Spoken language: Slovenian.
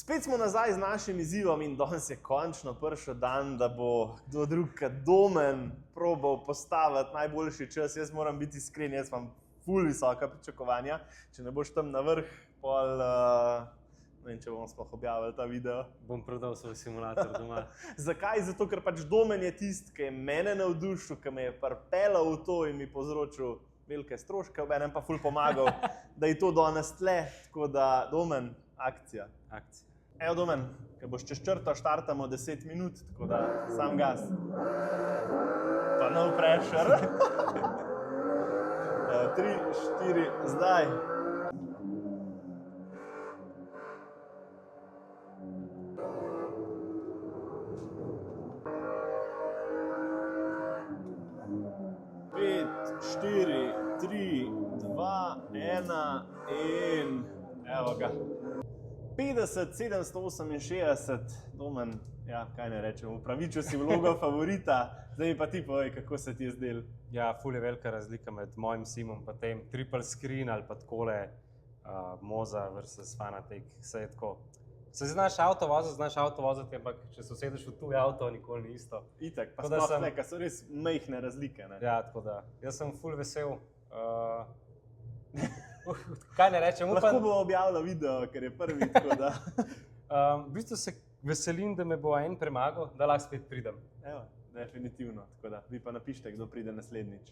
Spet smo nazaj z našim izzivom in danes je končno prišel dan, da bo kdo drug kot Domen probal postaviti najboljši čas. Jaz moram biti iskren, jaz imam ful visoka pričakovanja. Če ne boš tam na vrh, pol, ne vem, če bomo sploh objavili ta video. Bom prodal svoj simulator doma. Zakaj? Zato, ker pač Domen je tisti, ki je mene navdušil, ki me je pripeljal v to in mi povzročil velike stroške, obenem pa ful pomagal, da je to danes tle. Tako da, Domen, akcija. Evo, Domen, ko boš čez črto, štartamo 10 minut, tako da sam gas. Pa no pressure. 3, 4, zdaj. Pet, 4, 3, 2, 1 in evo ga. 50, 768, Domen, ja, kaj ne rečem, upravičil si vlogo favorita, zdaj pa ti povej, kako se ti je zdel. Ja, ful je velika razlika med mojim simom pa tem triple screen ali pa takole Moza versus Fanatec, vse je tako. Se znaš avto voziti, ampak če se usedeš v tuj avto, nikoli ni isto. Itak, pa sploh ne, so res majhne razlike, ne? Ja, tako da, jaz sem ful vesel. Kaj ne rečem, upam. Lahko bo objavila video, ker je prvi, tako da. V bistvu se veselim, da me bo en premagal, da lahko spet pridem. Evo, definitivno, tako da vi pa napišite, kdo pride naslednjič.